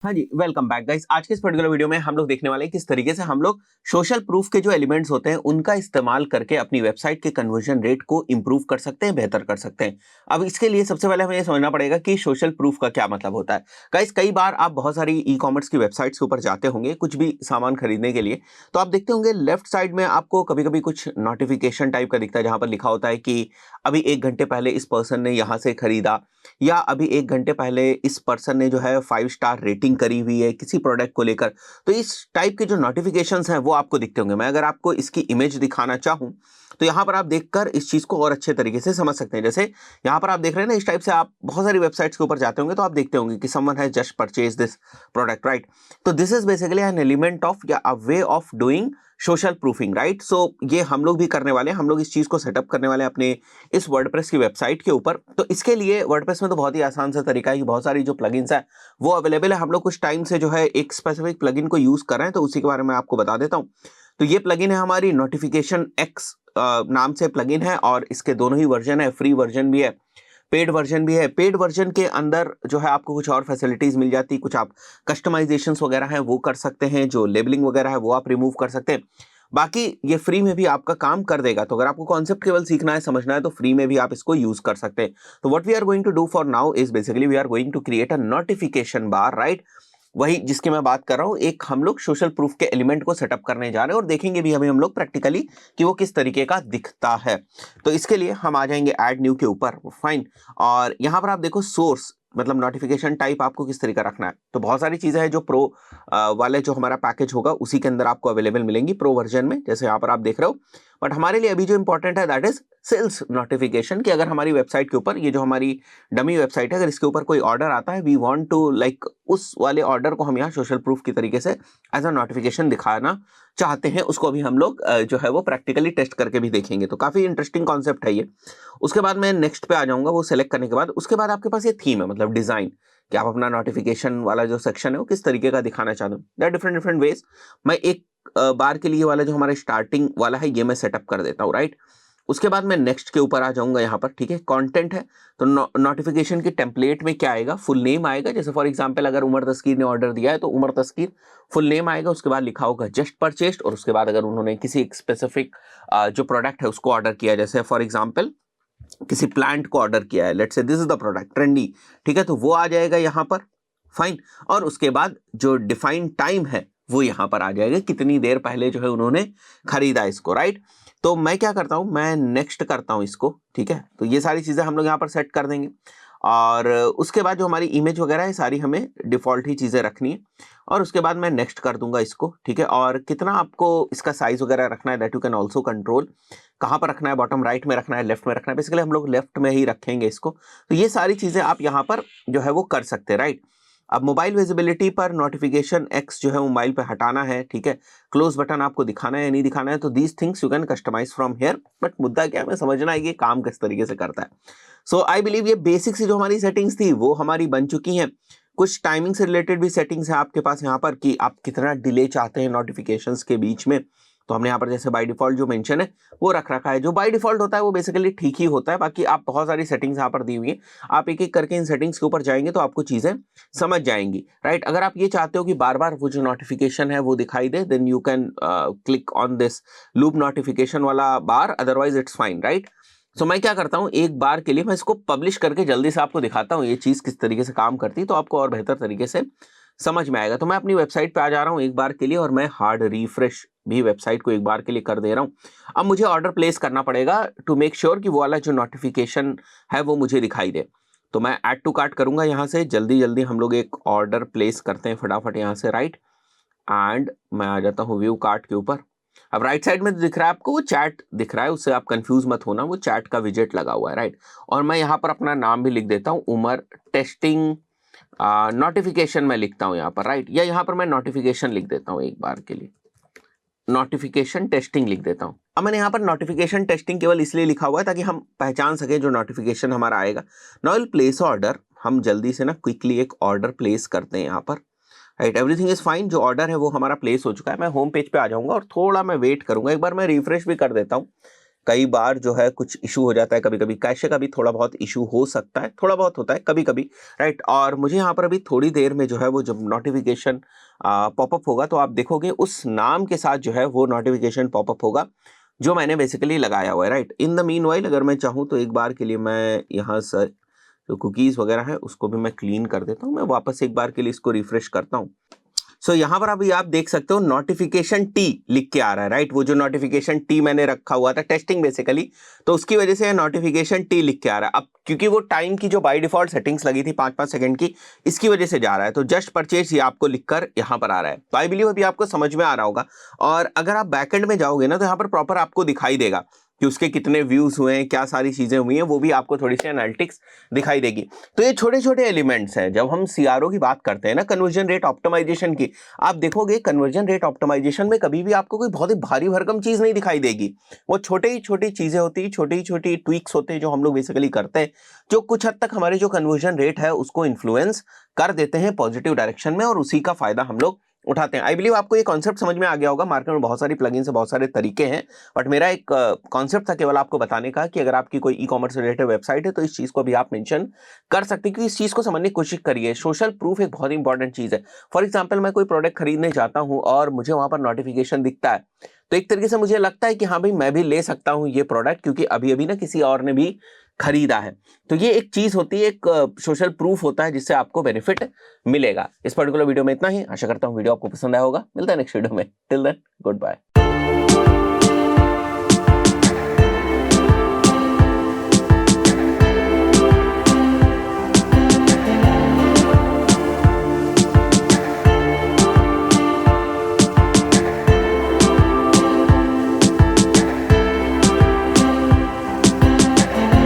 हाँ जी, welcome back guys. आज के इस पर्टिकुलर वीडियो में हम लोग देखने वाले हैं किस तरीके से हम लोग सोशल प्रूफ के जो एलिमेंट्स होते हैं उनका इस्तेमाल करके अपनी वेबसाइट के कन्वर्जन रेट को इंप्रूव कर सकते हैं, बेहतर कर सकते हैं। अब इसके लिए सबसे पहले हमें ये समझना पड़ेगा कि सोशल प्रूफ का क्या मतलब होता है। गाइस, कई बार आप बहुत सारी ई कॉमर्स की वेबसाइट्स के ऊपर जाते होंगे कुछ भी सामान खरीदने के लिए, तो आप देखते होंगे लेफ्ट साइड में आपको कभी कभी कुछ नोटिफिकेशन टाइप का दिखता है जहां पर लिखा होता है कि अभी 1 घंटे पहले इस पर्सन ने यहाँ से खरीदा, या अभी 1 घंटे पहले इस पर्सन ने जो है 5 स्टार रेटिंग करी हुई है किसी प्रोडक्ट को लेकर। तो इस टाइप के जो नोटिफिकेशंस हैं वो आपको दिखते होंगे। मैं अगर आपको इसकी इमेज दिखाना चाहूं तो यहाँ पर आप देखकर इस चीज को और अच्छे तरीके से समझ सकते हैं। जैसे यहाँ पर आप देख रहे हैं ना, इस टाइप से आप बहुत सारी वेबसाइट्स के ऊपर जाते होंगे तो आप देखते होंगे कि someone has just purchase this product, right. तो this is basically an element of या a way of doing social proofing, right. So ये हम लोग भी करने वाले हैं, हम लोग इस चीज को सेटअप करने वाले हैं अपने इस वर्डप्रेस की वेबसाइट के ऊपर। तो इसके लिए वर्डप्रेस में तो बहुत ही आसान सा तरीका है कि बहुत सारी जो प्लगइन्स है वो अवेलेबल है। हम लोग कुछ टाइम से जो है एक स्पेसिफिक प्लगइन को यूज कर रहे हैं, तो उसी के बारे में आपको बता देता हूं। तो ये प्लगइन है हमारी नोटिफिकेशन एक्स नाम से प्लगइन है, और इसके दोनों ही वर्जन है, फ्री वर्जन भी है, पेड वर्जन भी है। पेड वर्जन के अंदर जो है आपको कुछ और फैसिलिटीज मिल जाती, कुछ आप कस्टमाइजेशंस वगैरह हैं वो कर सकते हैं, जो लेबलिंग वगैरह है वो आप रिमूव कर सकते हैं। बाकी ये फ्री में भी आपका काम कर देगा। तो अगर आपको कॉन्सेप्ट केवल सीखना है, समझना है, तो फ्री में भी आप इसको यूज कर सकते हैं। तो what we are going to do for now is basically we are going to create a notification bar, right. वही जिसकी मैं बात कर रहा हूं, एक हम लोग सोशल प्रूफ के एलिमेंट को सेटअप करने जा रहे हैं और देखेंगे भी हमें हम लोग प्रैक्टिकली कि वो किस तरीके का दिखता है। तो इसके लिए हम आ जाएंगे ऐड न्यू के ऊपर, फाइन। और यहां पर आप देखो सोर्स मतलब नोटिफिकेशन टाइप आपको किस तरीका रखना है। तो बहुत सारी चीजें हैं जो प्रो वाले जो हमारा पैकेज होगा उसी के अंदर आपको अवेलेबल मिलेंगी प्रो वर्जन में, जैसे यहाँ पर आप देख रहे हो। बट हमारे लिए अभी जो इंपॉर्टेंट है दैट इज सेल्स नोटिफिकेशन, कि अगर हमारी वेबसाइट के ऊपर, ये जो हमारी डमी वेबसाइट है, अगर इसके ऊपर कोई ऑर्डर आता है, वी वांट टू लाइक उस वाले ऑर्डर को हम यहाँ सोशल प्रूफ की तरीके से एज अ नोटिफिकेशन दिखाना चाहते हैं। उसको अभी हम लोग जो है वो प्रैक्टिकली टेस्ट करके भी देखेंगे। तो काफी इंटरेस्टिंग कॉन्सेप्ट है ये। उसके बाद मैं नेक्स्ट पे आ जाऊंगा, वो सेलेक्ट करने के बाद उसके बाद आपके पास ये थीम है, मतलब डिजाइन, कि आप अपना नोटिफिकेशन वाला जो सेक्शन है वो किस तरीके का दिखाना चाहते हो। There different different ways. मैं एक बार के लिए वाला जो हमारा स्टार्टिंग वाला है ये मैं सेटअप कर देता हूँ, राइट। उसके बाद मैं नेक्स्ट के ऊपर आ जाऊंगा। यहाँ पर ठीक है, कंटेंट है, तो नोटिफिकेशन की टेम्पलेट में क्या आएगा, फुल नेम आएगा। जैसे फॉर एग्जांपल अगर उमर तस्कीर ने ऑर्डर दिया है तो उमर तस्कीर फुल नेम आएगा, उसके बाद लिखा होगा जस्ट परचेस्ड, और उसके बाद अगर उन्होंने किसी स्पेसिफिक जो प्रोडक्ट है उसको ऑर्डर किया, जैसे फॉर एग्जांपल किसी प्लांट को ऑर्डर किया है, let's say this is the product trendy, ठीक है, तो वो आ जाएगा यहाँ पर, फाइन। और उसके बाद जो डिफाइंड टाइम है वो यहाँ पर आ जाएगा, कितनी देर पहले जो है उन्होंने खरीदा इसको, राइट। तो मैं क्या करता हूं, मैं नेक्स्ट करता हूं इसको, ठीक है। तो ये सारी चीजें हम लोग यहाँ पर सेट कर देंगे, और उसके बाद जो हमारी इमेज वगैरह है सारी हमें डिफॉल्ट ही चीजें रखनी है, और उसके बाद मैं नेक्स्ट कर दूंगा इसको, ठीक है। और कितना आपको इसका साइज वगैरह रखना है that you can also control, कहाँ पर रखना है, बॉटम राइट में रखना है, लेफ्ट में रखना है, बेसिकली हम लोग लेफ्ट में ही रखेंगे इसको। तो ये सारी चीजें आप यहाँ पर जो है वो कर सकते हैं, राइट। अब मोबाइल विजिबिलिटी पर नोटिफिकेशन एक्स जो है मोबाइल पे हटाना है, ठीक है, क्लोज बटन आपको दिखाना है या नहीं दिखाना है, तो these things you can customize from here. But मुद्दा क्या है, हमें समझना है कि काम किस तरीके से करता है। सो आई बिलीव ये बेसिक सी जो हमारी सेटिंग्स थी वो हमारी बन चुकी हैं। कुछ टाइमिंग से रिलेटेड भी सेटिंग्स है आपके पास यहाँ पर, कि आप कितना डिले चाहते हैं नोटिफिकेशंस के बीच में। तो हमने यहाँ पर जैसे बाय डिफॉल्ट जो मेंशन है वो रख रखा है। जो बाय डिफॉल्ट होता है वो बेसिकली ठीक ही होता है, बाकी आप बहुत सारी सेटिंग्स यहाँ पर दी हुई हैं, आप एक एक करके इन सेटिंग्स के ऊपर जाएंगे तो आपको चीजें समझ जाएंगी, राइट। अगर आप ये चाहते हो कि बार बार वो जो नोटिफिकेशन है वो दिखाई दे, then you can click on this loop notification वाला bar, otherwise it's fine, right. So मैं क्या करता हूँ, एक बार के लिए मैं इसको पब्लिश करके जल्दी से आपको दिखाता हूँ ये चीज किस तरीके से काम करती है, तो आपको और बेहतर तरीके से समझ में आएगा। तो मैं अपनी वेबसाइट पे आ जा रहा हूँ एक बार के लिए, और मैं हार्ड रिफ्रेश भी वेबसाइट को एक बार के लिए कर दे रहा हूँ। अब मुझे ऑर्डर प्लेस करना पड़ेगा टू मेक श्योर कि वो वाला जो नोटिफिकेशन है वो मुझे दिखाई दे। तो मैं ऐड टू कार्ट करूंगा यहाँ से, जल्दी जल्दी हम लोग एक ऑर्डर प्लेस करते हैं फटाफट यहाँ से, राइट। एंड मैं आ जाता हूँ व्यू कार्ट के ऊपर। अब राइट साइड में दिख रहा है आपको वो चैट दिख रहा है, उससे आप कंफ्यूज मत होना, वो चैट का विजेट लगा हुआ है, राइट। और मैं यहाँ पर अपना नाम भी लिख देता हूँ, उमर टेस्टिंग नोटिफिकेशन मैं लिखता हूँ यहाँ पर, राइट। या यहाँ पर मैं नोटिफिकेशन लिख देता हूँ एक बार के लिए, नोटिफिकेशन टेस्टिंग लिख देता हूँ। अब मैंने यहाँ पर नोटिफिकेशन टेस्टिंग केवल इसलिए लिखा हुआ है ताकि हम पहचान सके जो नोटिफिकेशन हमारा आएगा। नाउ विल प्लेस ऑर्डर, हम जल्दी से ना क्विकली एक ऑर्डर प्लेस करते हैं यहाँ पर, राइट। एवरीथिंग इज फाइन, जो ऑर्डर है वो हमारा प्लेस हो चुका है। मैं होम पेज पे आ जाऊंगा और थोड़ा मैं वेट करूंगा, एक बार मैं रिफ्रेश भी कर देता हूँ कई बार जो है कुछ इशू हो जाता है, कभी कभी कैशे का भी थोड़ा बहुत इशू हो सकता है, थोड़ा बहुत होता है कभी कभी, राइट। और मुझे यहाँ पर अभी थोड़ी देर में जो है वो जब नोटिफिकेशन पॉपअप होगा तो आप देखोगे उस नाम के साथ जो है वो नोटिफिकेशन पॉपअप होगा जो मैंने बेसिकली लगाया हुआ है, right. In the mean while अगर मैं चाहूँ तो एक बार के लिए मैं यहाँ से जो कुकीज़ वगैरह है उसको भी मैं क्लीन कर देता हूँ, मैं वापस एक बार के लिए इसको रिफ्रेश करता हूँ। सो यहाँ पर अभी आप देख सकते हो नोटिफिकेशन टी लिख के आ रहा है, राइट। वो जो नोटिफिकेशन टी मैंने रखा हुआ था टेस्टिंग बेसिकली, तो उसकी वजह से नोटिफिकेशन टी लिख के आ रहा है। अब क्योंकि वो टाइम की जो बाय डिफॉल्ट सेटिंग्स लगी थी 5-5 सेकंड की, इसकी वजह से जा रहा है। तो जस्ट परचेज ये आपको लिखकर यहाँ पर आ रहा है। तो आई बिलीव अभी आपको समझ में आ रहा होगा। और अगर आप बैकएंड में जाओगे ना तो यहाँ पर प्रॉपर आपको दिखाई देगा कि उसके कितने व्यूज हुए हैं, क्या सारी चीजें हुई हैं, वो भी आपको थोड़ी सी एनालिटिक्स दिखाई देगी। तो ये छोटे छोटे एलिमेंट्स हैं। जब हम सीआरओ की बात करते हैं ना, कन्वर्जन रेट ऑप्टिमाइजेशन की, आप देखोगे कन्वर्जन रेट ऑप्टिमाइजेशन में कभी भी आपको कोई बहुत ही भारी भरकम चीज नहीं दिखाई देगी। वो छोटे ही छोटी चीजें होती है, छोटी ही छोटी ट्वीक्स होते हैं जो हम लोग बेसिकली करते हैं, जो कुछ हद तक हमारे जो कन्वर्जन रेट है उसको इन्फ्लुएंस कर देते हैं पॉजिटिव डायरेक्शन में, और उसी का फायदा हम लोग उठाते हैं। आई बिलीव आपको ये कॉन्सेप्ट समझ में आ गया होगा। मार्केट में बहुत सारी प्लगइन्स है, बहुत सारे तरीके हैं, बट मेरा एक कॉन्सेप्ट था केवल आपको बताने का कि अगर आपकी कोई ई कॉमर्स रिलेटेड वेबसाइट है तो इस चीज को भी आप मेंशन कर सकते हैं, क्योंकि इस चीज को समझने की कोशिश करिए। सोशल प्रूफ एक बहुत इंपॉर्टेंट चीज है। फॉर एग्जाम्पल मैं कोई प्रोडक्ट खरीदने जाता हूं और मुझे वहां पर नोटिफिकेशन दिखता है, तो एक तरीके से मुझे लगता है कि हाँ भाई मैं भी ले सकता हूं ये प्रोडक्ट, क्योंकि अभी अभी ना किसी और ने भी खरीदा है। तो ये एक चीज होती है, एक सोशल प्रूफ होता है जिससे आपको बेनिफिट मिलेगा। इस पर्टिकुलर वीडियो में इतना ही। आशा करता हूँ वीडियो आपको पसंद आया होगा। मिलता है नेक्स्ट वीडियो में। Till then good bye.